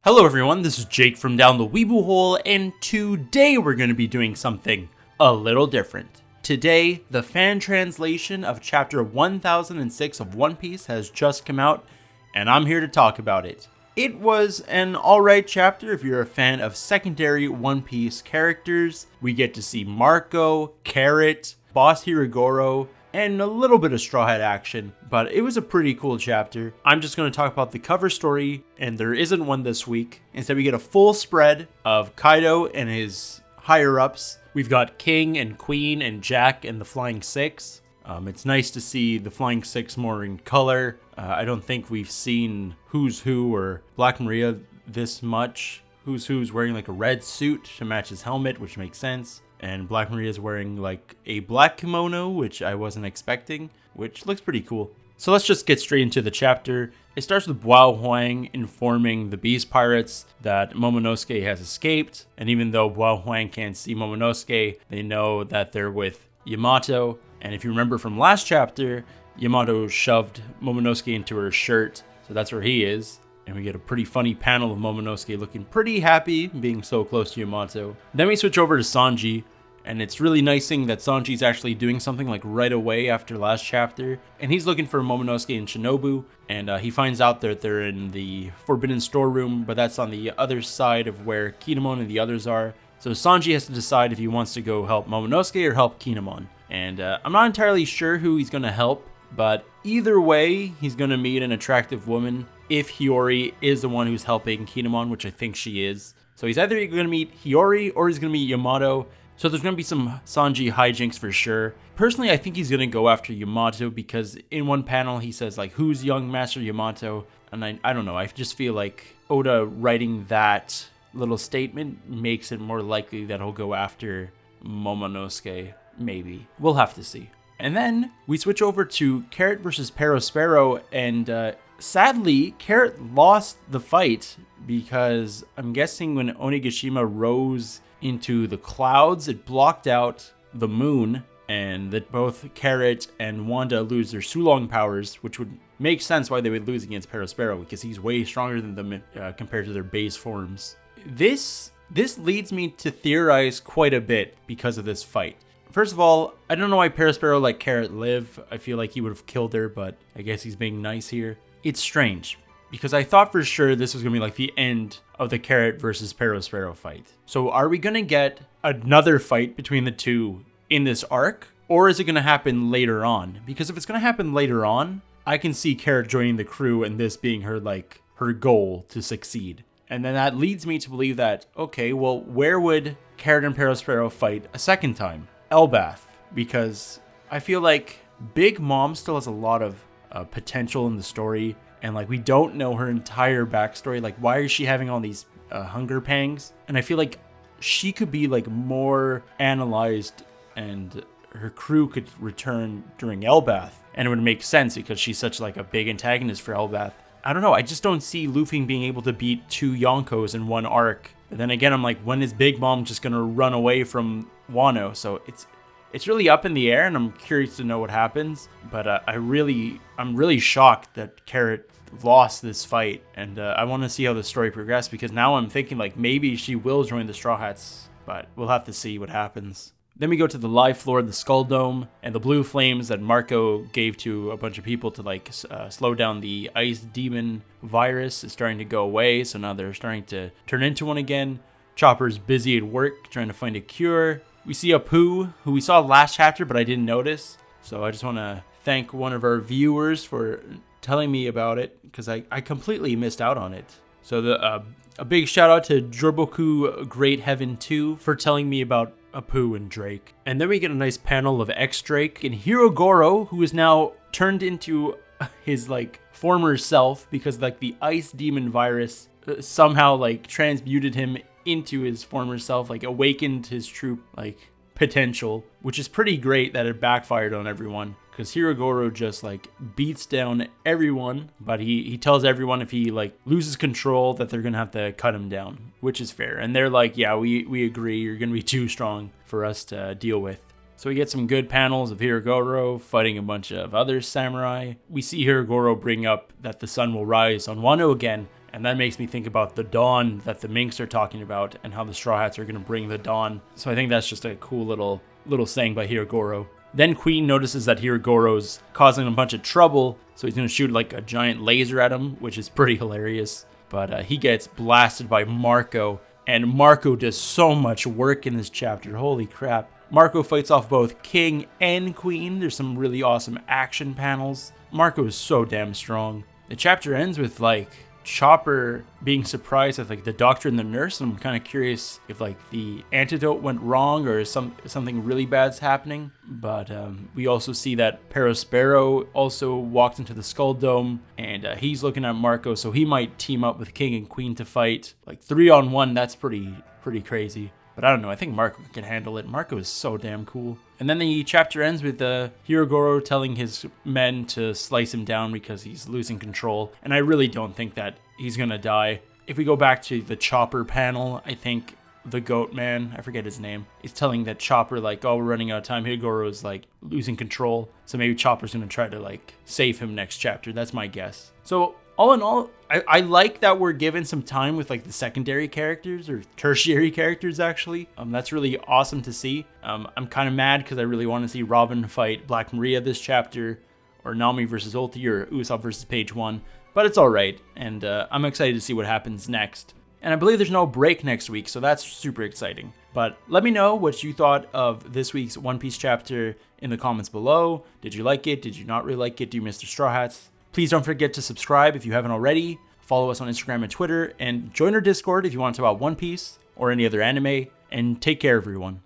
Hello everyone, this is Jake from Down the Weeaboo Hole, and today we're going to be doing something a little different. Today, the fan translation of chapter 1006 of One Piece has just come out, and I'm here to talk about it. It was an alright chapter if you're a fan of secondary One Piece characters. We get to see Marco, Carrot, Boss Hirogoro, and a little bit of Straw Hat action, but it was a pretty cool chapter. I'm just going to talk about the cover story, and there isn't one this week. Instead, we get a full spread of Kaido and his higher-ups. We've got King and Queen and Jack and the Flying Six. It's nice to see the Flying Six more in color. I don't think we've seen Who's Who or Black Maria this much. Who's Who's wearing like a red suit to match his helmet, which makes sense. And Black Maria's wearing like a black kimono, which I wasn't expecting, which looks pretty cool. So let's just get straight into the chapter. It starts with Bao Huang informing the Beast Pirates that Momonosuke has escaped. And even though Bao Huang can't see Momonosuke, they know that they're with Yamato. And if you remember from last chapter, Yamato shoved Momonosuke into her shirt. So that's where he is. And we get a pretty funny panel of Momonosuke looking pretty happy being so close to Yamato. Then we switch over to Sanji, and it's really nice seeing that Sanji's actually doing something like right away after last chapter. And he's looking for Momonosuke and Shinobu, and he finds out that they're in the Forbidden Storeroom, but that's on the other side of where Kinemon and the others are. So Sanji has to decide if he wants to go help Momonosuke or help Kinemon. And I'm not entirely sure who he's going to help, but either way, he's going to meet an attractive woman if Hiyori is the one who's helping Kinemon, which I think she is. So he's either going to meet Hiyori or he's going to meet Yamato. So there's going to be some Sanji hijinks for sure. Personally, I think he's going to go after Yamato because in one panel he says like, who's young Master Yamato? And I don't know, I just feel like Oda writing that little statement makes it more likely that he'll go after Momonosuke. Maybe. We'll have to see. And then we switch over to Carrot versus Perospero, and sadly, Carrot lost the fight because I'm guessing when Onigashima rose into the clouds, it blocked out the moon, and that both Carrot and Wanda lose their Sulong powers, which would make sense why they would lose against Perospero because he's way stronger than them compared to their base forms. This leads me to theorize quite a bit because of this fight. First of all, I don't know why Perospero let Carrot live. I feel like he would have killed her, but I guess he's being nice here. It's strange, because I thought for sure this was going to be like the end of the Carrot versus Perospero fight. So are we going to get another fight between the two in this arc? Or is it going to happen later on? Because if it's going to happen later on, I can see Carrot joining the crew and this being her goal to succeed. And then that leads me to believe that, okay, well, where would Carrot and Perospero fight a second time? Elbaf, because I feel like Big Mom still has a lot of potential in the story, and like we don't know her entire backstory. Like, why is she having all these hunger pangs? And I feel like she could be like more analyzed, and her crew could return during Elbaf, and it would make sense because she's such like a big antagonist for Elbaf. I don't know. I just don't see Luffy being able to beat two Yonkos in one arc. But then again, I'm like, when is Big Mom just gonna run away from Wano? So it's really up in the air, and I'm curious to know what happens. But I'm really shocked that Carrot lost this fight, and I want to see how the story progresses because now I'm thinking like maybe she will join the Straw Hats, but we'll have to see what happens. Then we go to the live floor of the Skull Dome, and the blue flames that Marco gave to a bunch of people to like slow down the ice demon virus is starting to go away. So now they're starting to turn into one again. Chopper's busy at work trying to find a cure. We see Apu, who we saw last chapter, but I didn't notice. So I just want to thank one of our viewers for telling me about it because I completely missed out on it. So a big shout out to Jorboku Great Heaven 2 for telling me about Apu and Drake. And then we get a nice panel of X-Drake and Hirogoro, who is now turned into his like former self because like the ice demon virus somehow like transmuted him into his former self, like awakened his true like potential, which is pretty great that it backfired on everyone because Hirogoro just like beats down everyone, but he tells everyone if he like loses control that they're gonna have to cut him down, which is fair. And they're like, yeah, we agree, you're gonna be too strong for us to deal with. So we get some good panels of Hirogoro fighting a bunch of other samurai. We see Hirogoro bring up that the sun will rise on Wano again, And that makes me think about the dawn that the minks are talking about and how the Straw Hats are going to bring the dawn. So I think that's just a cool little saying by Hirogoro. Then Queen notices that Hirogoro's causing a bunch of trouble, so he's going to shoot like a giant laser at him, which is pretty hilarious. But he gets blasted by Marco, and Marco does so much work in this chapter. Holy crap. Marco fights off both King and Queen. There's some really awesome action panels. Marco is so damn strong. The chapter ends with like Chopper being surprised at like the doctor and the nurse, and I'm kind of curious if like the antidote went wrong or something really bad's happening. But we also see that Perospero also walked into the Skull Dome, and he's looking at Marco, so he might team up with King and Queen to fight like 3-on-1. That's pretty crazy. But I don't know, I think Marco can handle it. Marco is so damn cool. And then the chapter ends with Hirogoro telling his men to slice him down because he's losing control. And I really don't think that he's going to die. If we go back to the Chopper panel, I think the Goat Man, I forget his name, is telling that Chopper like, oh, we're running out of time. Hirogoro is like losing control. So maybe Chopper's going to try to like save him next chapter. That's my guess. So all in all, I like that we're given some time with like the secondary characters or tertiary characters actually. That's really awesome to see. I'm kind of mad because I really want to see Robin fight Black Maria this chapter, or Nami versus Ulti, or Usopp versus Page 1. But it's alright, and I'm excited to see what happens next. And I believe there's no break next week, so that's super exciting. But let me know what you thought of this week's One Piece chapter in the comments below. Did you like it? Did you not really like it? Do you miss the Straw Hats? Please don't forget to subscribe if you haven't already. Follow us on Instagram and Twitter, and join our Discord if you want to talk about One Piece or any other anime. And take care, everyone.